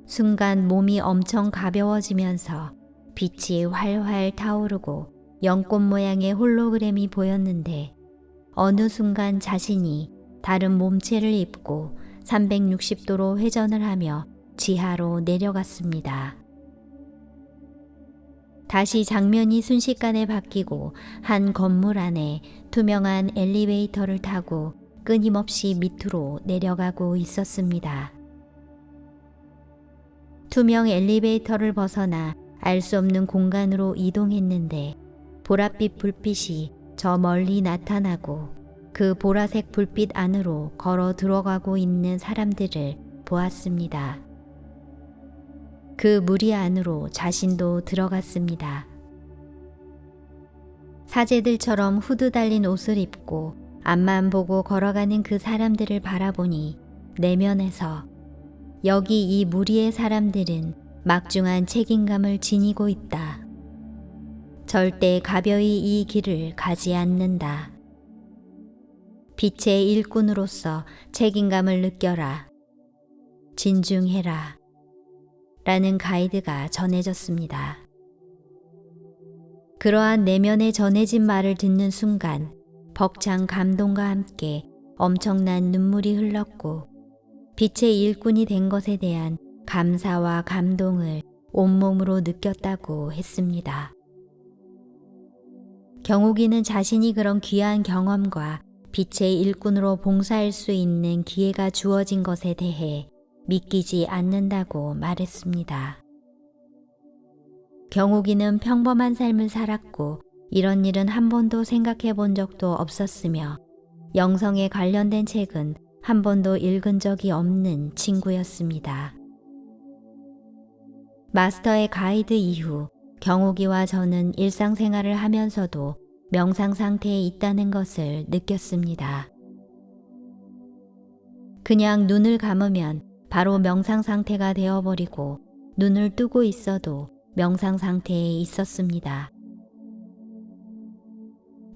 순간 몸이 엄청 가벼워지면서 빛이 활활 타오르고 연꽃 모양의 홀로그램이 보였는데 어느 순간 자신이 다른 몸체를 입고 360도로 회전을 하며 지하로 내려갔습니다. 다시 장면이 순식간에 바뀌고 한 건물 안에 투명한 엘리베이터를 타고 끊임없이 밑으로 내려가고 있었습니다. 투명 엘리베이터를 벗어나 알 수 없는 공간으로 이동했는데 보랏빛 불빛이 저 멀리 나타나고 그 보라색 불빛 안으로 걸어 들어가고 있는 사람들을 보았습니다. 그 무리 안으로 자신도 들어갔습니다. 사제들처럼 후드 달린 옷을 입고 앞만 보고 걸어가는 그 사람들을 바라보니 내면에서 여기 이 무리의 사람들은 막중한 책임감을 지니고 있다. 절대 가벼이 이 길을 가지 않는다. 빛의 일꾼으로서 책임감을 느껴라. 진중해라. 라는 가이드가 전해졌습니다. 그러한 내면에 전해진 말을 듣는 순간 벅찬 감동과 함께 엄청난 눈물이 흘렀고 빛의 일꾼이 된 것에 대한 감사와 감동을 온몸으로 느꼈다고 했습니다. 경옥이는 자신이 그런 귀한 경험과 빛의 일꾼으로 봉사할 수 있는 기회가 주어진 것에 대해 믿기지 않는다고 말했습니다. 경옥이는 평범한 삶을 살았고 이런 일은 한 번도 생각해 본 적도 없었으며 영성에 관련된 책은 한 번도 읽은 적이 없는 친구였습니다. 마스터의 가이드 이후 경옥이와 저는 일상생활을 하면서도 명상 상태에 있다는 것을 느꼈습니다. 그냥 눈을 감으면 바로 명상 상태가 되어버리고 눈을 뜨고 있어도 명상 상태에 있었습니다.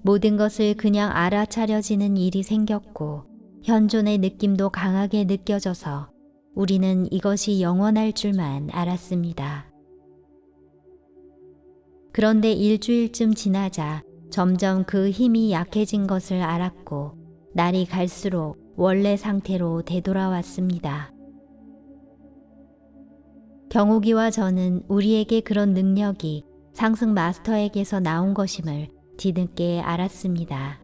모든 것을 그냥 알아차려지는 일이 생겼고 현존의 느낌도 강하게 느껴져서 우리는 이것이 영원할 줄만 알았습니다. 그런데 일주일쯤 지나자 점점 그 힘이 약해진 것을 알았고 날이 갈수록 원래 상태로 되돌아왔습니다. 경옥이와 저는 우리에게 그런 능력이 상승 마스터에게서 나온 것임을 뒤늦게 알았습니다.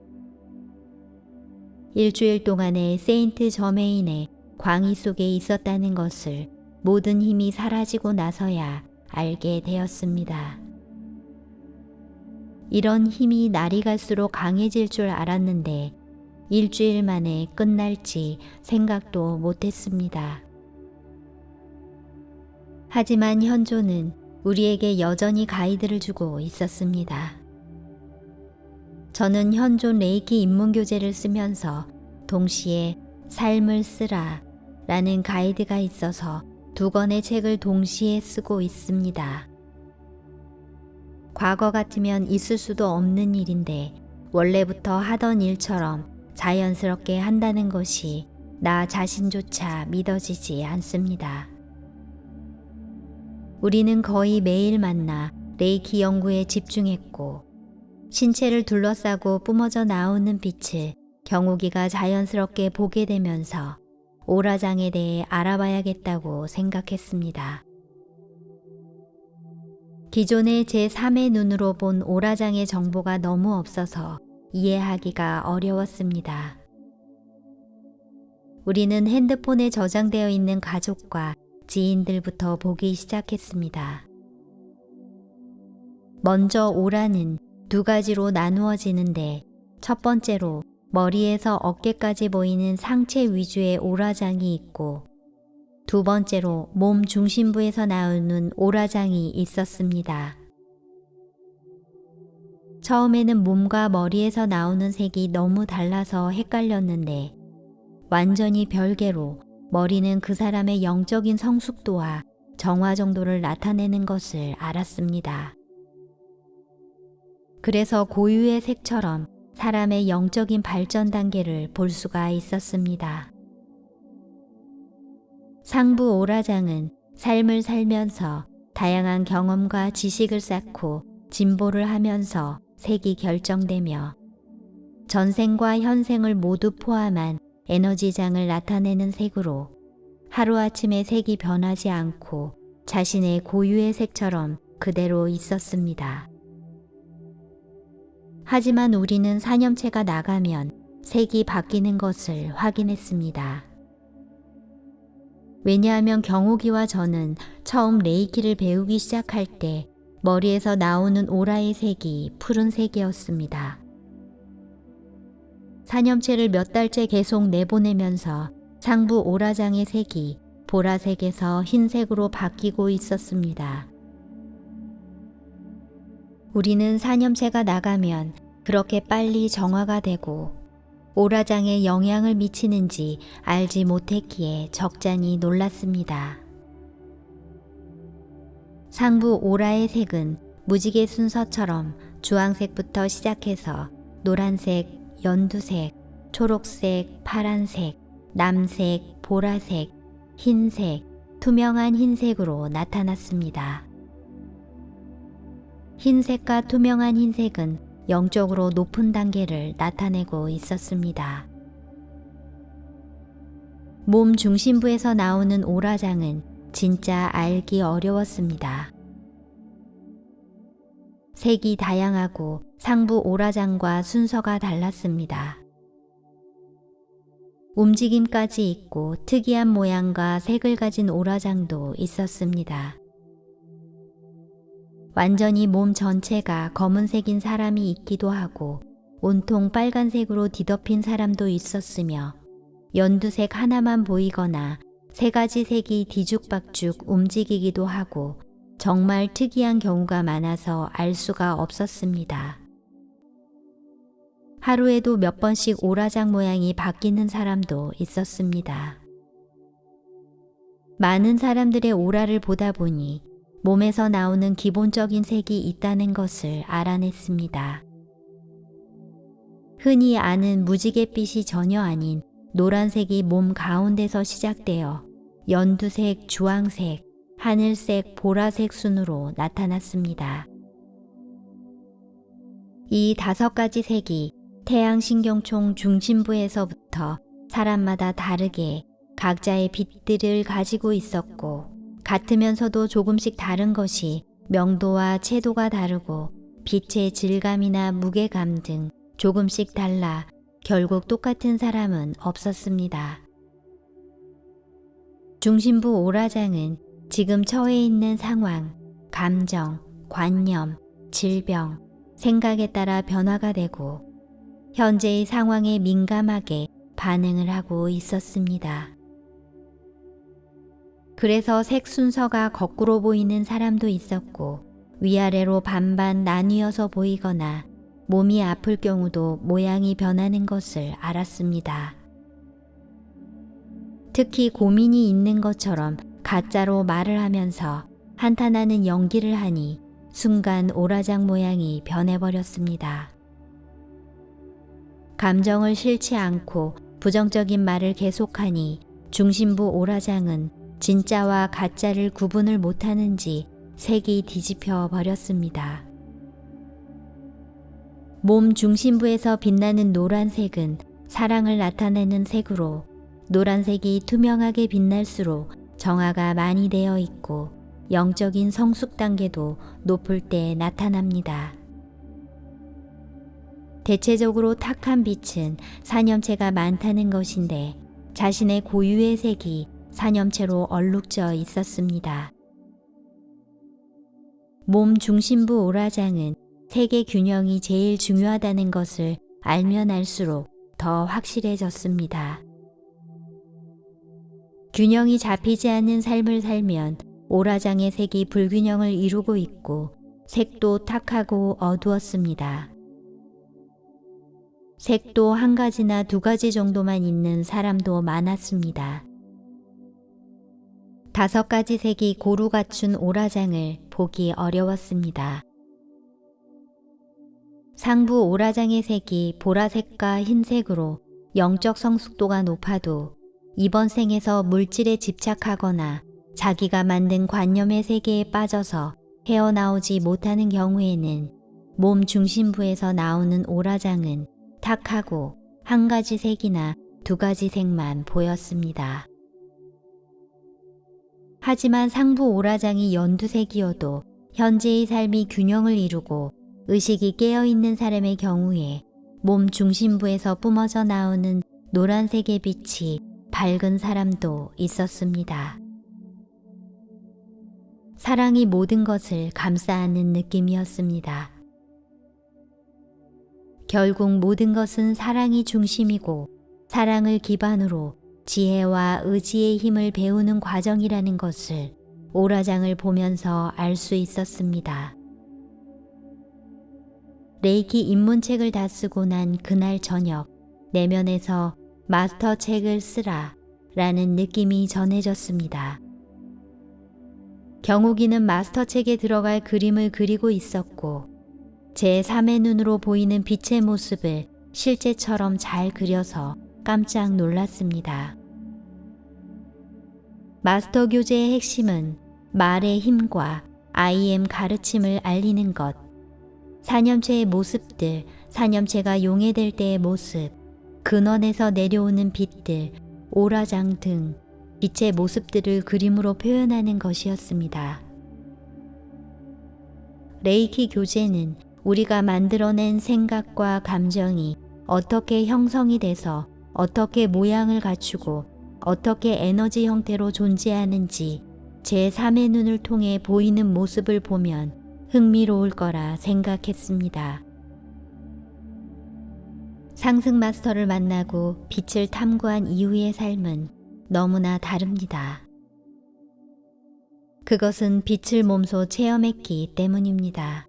일주일 동안의 세인트 저메인의 광희 속에 있었다는 것을 모든 힘이 사라지고 나서야 알게 되었습니다. 이런 힘이 날이 갈수록 강해질 줄 알았는데 일주일 만에 끝날지 생각도 못했습니다. 하지만 현존은 우리에게 여전히 가이드를 주고 있었습니다. 저는 현존 레이키 입문교재를 쓰면서 동시에 삶을 쓰라 라는 가이드가 있어서 두 권의 책을 동시에 쓰고 있습니다. 과거 같으면 있을 수도 없는 일인데 원래부터 하던 일처럼 자연스럽게 한다는 것이 나 자신조차 믿어지지 않습니다. 우리는 거의 매일 만나 레이키 연구에 집중했고 신체를 둘러싸고 뿜어져 나오는 빛을 경욱이가 자연스럽게 보게 되면서 오라장에 대해 알아봐야겠다고 생각했습니다. 기존의 제3의 눈으로 본 오라장의 정보가 너무 없어서 이해하기가 어려웠습니다. 우리는 핸드폰에 저장되어 있는 가족과 지인들부터 보기 시작했습니다. 먼저 오라는 두 가지로 나누어지는데 첫 번째로 머리에서 어깨까지 보이는 상체 위주의 오라장이 있고 두 번째로 몸 중심부에서 나오는 오라장이 있었습니다. 처음에는 몸과 머리에서 나오는 색이 너무 달라서 헷갈렸는데 완전히 별개로 머리는 그 사람의 영적인 성숙도와 정화 정도를 나타내는 것을 알았습니다. 그래서 고유의 색처럼 사람의 영적인 발전 단계를 볼 수가 있었습니다. 상부 오라장은 삶을 살면서 다양한 경험과 지식을 쌓고 진보를 하면서 색이 결정되며 전생과 현생을 모두 포함한 에너지장을 나타내는 색으로 하루아침에 색이 변하지 않고 자신의 고유의 색처럼 그대로 있었습니다. 하지만 우리는 사념체가 나가면 색이 바뀌는 것을 확인했습니다. 왜냐하면 경욱이와 저는 처음 레이키를 배우기 시작할 때 머리에서 나오는 오라의 색이 푸른색이었습니다. 사념체를 몇 달째 계속 내보내면서 상부 오라장의 색이 보라색에서 흰색으로 바뀌고 있었습니다. 우리는 사념체가 나가면 그렇게 빨리 정화가 되고 오라장에 영향을 미치는지 알지 못했기에 적잖이 놀랐습니다. 상부 오라의 색은 무지개 순서처럼 주황색부터 시작해서 노란색, 연두색, 초록색, 파란색, 남색, 보라색, 흰색, 투명한 흰색으로 나타났습니다. 흰색과 투명한 흰색은 영적으로 높은 단계를 나타내고 있었습니다. 몸 중심부에서 나오는 오라장은 진짜 알기 어려웠습니다. 색이 다양하고 상부 오라장과 순서가 달랐습니다. 움직임까지 있고 특이한 모양과 색을 가진 오라장도 있었습니다. 완전히 몸 전체가 검은색인 사람이 있기도 하고 온통 빨간색으로 뒤덮인 사람도 있었으며 연두색 하나만 보이거나 세 가지 색이 뒤죽박죽 움직이기도 하고 정말 특이한 경우가 많아서 알 수가 없었습니다. 하루에도 몇 번씩 오라장 모양이 바뀌는 사람도 있었습니다. 많은 사람들의 오라를 보다 보니 몸에서 나오는 기본적인 색이 있다는 것을 알아냈습니다. 흔히 아는 무지갯빛이 전혀 아닌 노란색이 몸 가운데서 시작되어 연두색, 주황색, 하늘색, 보라색 순으로 나타났습니다. 이 5가지 색이 태양신경총 중심부에서부터 사람마다 다르게 각자의 빛들을 가지고 있었고 같으면서도 조금씩 다른 것이 명도와 채도가 다르고 빛의 질감이나 무게감 등 조금씩 달라 결국 똑같은 사람은 없었습니다. 중심부 오라장은 지금 처해 있는 상황, 감정, 관념, 질병, 생각에 따라 변화가 되고 현재의 상황에 민감하게 반응을 하고 있었습니다. 그래서 색 순서가 거꾸로 보이는 사람도 있었고 위아래로 반반 나뉘어서 보이거나 몸이 아플 경우도 모양이 변하는 것을 알았습니다. 특히 고민이 있는 것처럼 가짜로 말을 하면서 한탄하는 연기를 하니 순간 오라장 모양이 변해버렸습니다. 감정을 싫지 않고 부정적인 말을 계속하니 중심부 오라장은 진짜와 가짜를 구분을 못하는지 색이 뒤집혀 버렸습니다. 몸 중심부에서 빛나는 노란색은 사랑을 나타내는 색으로, 노란색이 투명하게 빛날수록 정화가 많이 되어 있고 영적인 성숙 단계도 높을 때 나타납니다. 대체적으로 탁한 빛은 사념체가 많다는 것인데 자신의 고유의 색이 사념체로 얼룩져 있었습니다. 몸 중심부 오라장은 색의 균형이 제일 중요하다는 것을 알면 알수록 더 확실해졌습니다. 균형이 잡히지 않는 삶을 살면 오라장의 색이 불균형을 이루고 있고 색도 탁하고 어두웠습니다. 색도 한 가지나 두 가지 정도만 있는 사람도 많았습니다. 5가지 색이 고루 갖춘 오라장을 보기 어려웠습니다. 상부 오라장의 색이 보라색과 흰색으로 영적 성숙도가 높아도 이번 생에서 물질에 집착하거나 자기가 만든 관념의 세계에 빠져서 헤어나오지 못하는 경우에는 몸 중심부에서 나오는 오라장은 탁하고 한 가지 색이나 두 가지 색만 보였습니다. 하지만 상부 오라장이 연두색이어도 현재의 삶이 균형을 이루고 의식이 깨어있는 사람의 경우에 몸 중심부에서 뿜어져 나오는 노란색의 빛이 밝은 사람도 있었습니다. 사랑이 모든 것을 감싸 안는 느낌이었습니다. 결국 모든 것은 사랑이 중심이고 사랑을 기반으로 지혜와 의지의 힘을 배우는 과정이라는 것을 오라장을 보면서 알 수 있었습니다. 레이키 입문책을 다 쓰고 난 그날 저녁 내면에서 마스터 책을 쓰라 라는 느낌이 전해졌습니다. 경욱이는 마스터 책에 들어갈 그림을 그리고 있었고 제3의 눈으로 보이는 빛의 모습을 실제처럼 잘 그려서 깜짝 놀랐습니다. 마스터 교재의 핵심은 말의 힘과 IM 가르침을 알리는 것, 사념체의 모습들, 사념체가 용해될 때의 모습, 근원에서 내려오는 빛들, 오라장 등 빛의 모습들을 그림으로 표현하는 것이었습니다. 레이키 교재는 우리가 만들어낸 생각과 감정이 어떻게 형성이 돼서 어떻게 모양을 갖추고 어떻게 에너지 형태로 존재하는지 제3의 눈을 통해 보이는 모습을 보면 흥미로울 거라 생각했습니다. 상승 마스터를 만나고 빛을 탐구한 이후의 삶은 너무나 다릅니다. 그것은 빛을 몸소 체험했기 때문입니다.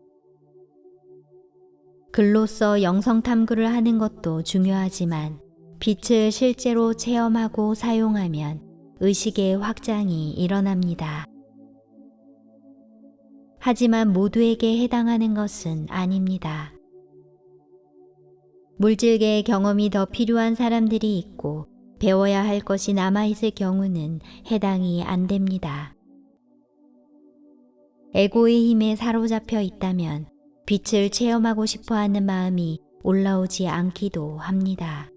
글로써 영성 탐구를 하는 것도 중요하지만 빛을 실제로 체험하고 사용하면 의식의 확장이 일어납니다. 하지만 모두에게 해당하는 것은 아닙니다. 물질계의 경험이 더 필요한 사람들이 있고 배워야 할 것이 남아있을 경우는 해당이 안 됩니다. 에고의 힘에 사로잡혀 있다면 빛을 체험하고 싶어 하는 마음이 올라오지 않기도 합니다.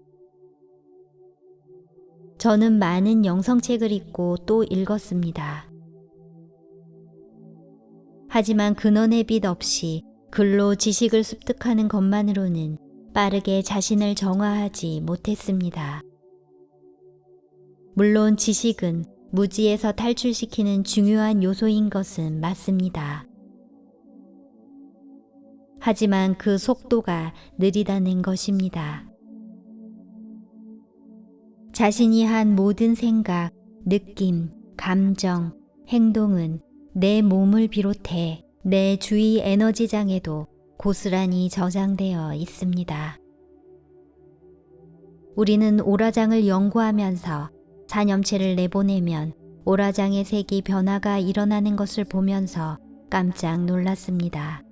저는 많은 영성책을 읽고 또 읽었습니다. 하지만 근원의 빛 없이 글로 지식을 습득하는 것만으로는 빠르게 자신을 정화하지 못했습니다. 물론 지식은 무지에서 탈출시키는 중요한 요소인 것은 맞습니다. 하지만 그 속도가 느리다는 것입니다. 자신이 한 모든 생각, 느낌, 감정, 행동은 내 몸을 비롯해 내 주위 에너지장에도 고스란히 저장되어 있습니다. 우리는 오라장을 연구하면서 사념체를 내보내면 오라장의 색이 변화가 일어나는 것을 보면서 깜짝 놀랐습니다.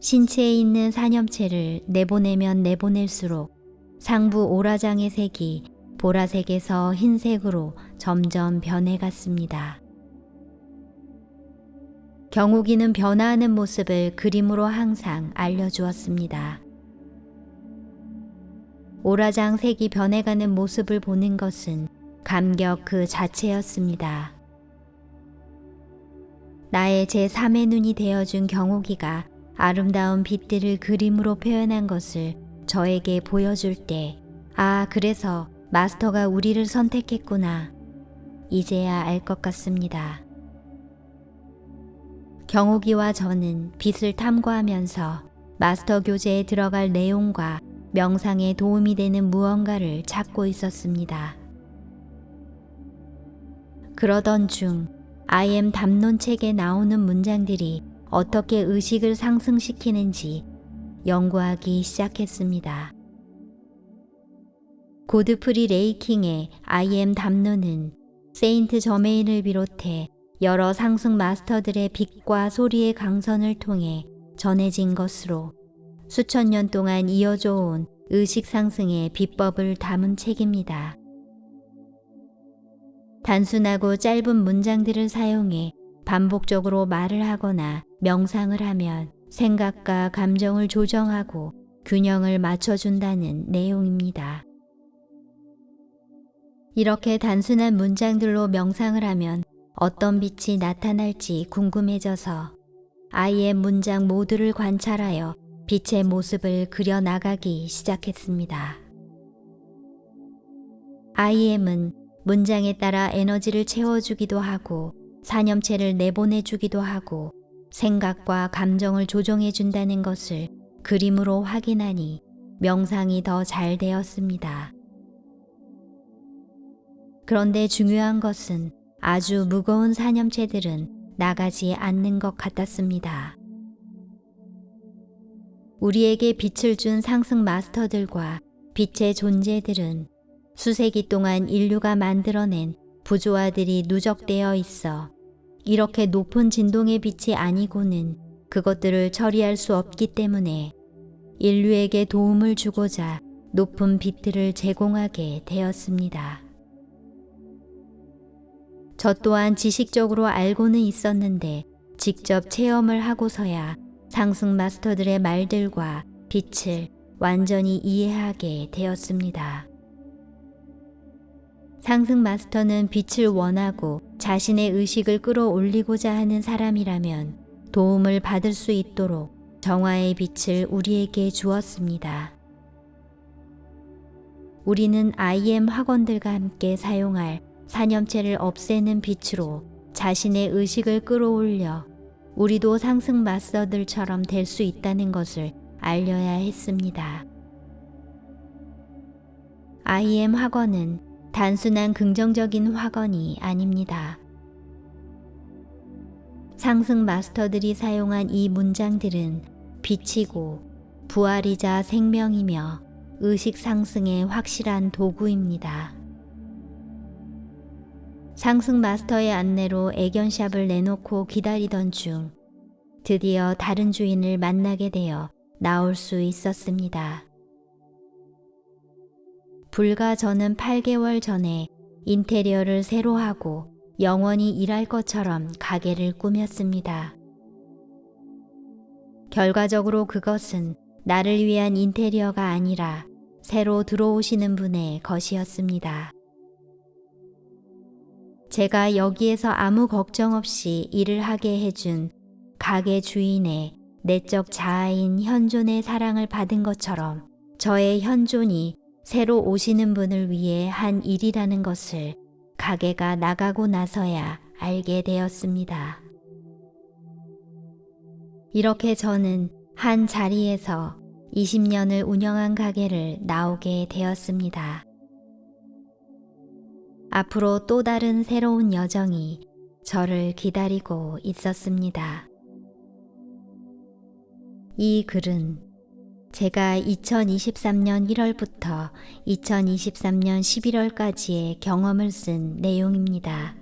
신체에 있는 사념체를 내보내면 내보낼수록 상부 오라장의 색이 보라색에서 흰색으로 점점 변해갔습니다. 경욱이는 변화하는 모습을 그림으로 항상 알려주었습니다. 오라장 색이 변해가는 모습을 보는 것은 감격 그 자체였습니다. 나의 제3의 눈이 되어준 경욱이가 아름다운 빛들을 그림으로 표현한 것을 저에게 보여줄 때, 아, 그래서 마스터가 우리를 선택했구나. 이제야 알 것 같습니다. 경욱이와 저는 빛을 탐구하면서 마스터 교재에 들어갈 내용과 명상에 도움이 되는 무언가를 찾고 있었습니다. 그러던 중 I am 담론책에 나오는 문장들이 어떻게 의식을 상승시키는지 연구하기 시작했습니다. 고드프리 레이킹의 I am 담론은 세인트 저메인을 비롯해 여러 상승 마스터들의 빛과 소리의 강선을 통해 전해진 것으로 수천 년 동안 이어져 온 의식 상승의 비법을 담은 책입니다. 단순하고 짧은 문장들을 사용해 반복적으로 말을 하거나 명상을 하면 생각과 감정을 조정하고 균형을 맞춰준다는 내용입니다. 이렇게 단순한 문장들로 명상을 하면 어떤 빛이 나타날지 궁금해져서 아이의 문장 모두를 관찰하여 빛의 모습을 그려나가기 시작했습니다. IM은 문장에 따라 에너지를 채워주기도 하고 산염체를 내보내주기도 하고 생각과 감정을 조정해준다는 것을 그림으로 확인하니 명상이 더 잘 되었습니다. 그런데 중요한 것은 아주 무거운 산염체들은 나가지 않는 것 같았습니다. 우리에게 빛을 준 상승 마스터들과 빛의 존재들은 수세기 동안 인류가 만들어낸 부조화들이 누적되어 있어 이렇게 높은 진동의 빛이 아니고는 그것들을 처리할 수 없기 때문에 인류에게 도움을 주고자 높은 빛들을 제공하게 되었습니다. 저 또한 지식적으로 알고는 있었는데 직접 체험을 하고서야 상승 마스터들의 말들과 빛을 완전히 이해하게 되었습니다. 상승 마스터는 빛을 원하고 자신의 의식을 끌어올리고자 하는 사람이라면 도움을 받을 수 있도록 정화의 빛을 우리에게 주었습니다. 우리는 IM 학원들과 함께 사용할 산염체를 없애는 빛으로 자신의 의식을 끌어올려 우리도 상승 마스터들처럼 될 수 있다는 것을 알려야 했습니다. IM 학원은 단순한 긍정적인 학원이 아닙니다. 상승 마스터들이 사용한 이 문장들은 빛이고 부활이자 생명이며 의식 상승의 확실한 도구입니다. 상승 마스터의 안내로 애견샵을 내놓고 기다리던 중 드디어 다른 주인을 만나게 되어 나올 수 있었습니다. 불과 저는 8개월 전에 인테리어를 새로 하고 영원히 일할 것처럼 가게를 꾸몄습니다. 결과적으로 그것은 나를 위한 인테리어가 아니라 새로 들어오시는 분의 것이었습니다. 제가 여기에서 아무 걱정 없이 일을 하게 해준 가게 주인의 내적 자아인 현존의 사랑을 받은 것처럼 저의 현존이 새로 오시는 분을 위해 한 일이라는 것을 가게가 나가고 나서야 알게 되었습니다. 이렇게 저는 한 자리에서 20년을 운영한 가게를 나오게 되었습니다. 앞으로 또 다른 새로운 여정이 저를 기다리고 있었습니다. 이 글은 제가 2023년 1월부터 2023년 11월까지의 경험을 쓴 내용입니다.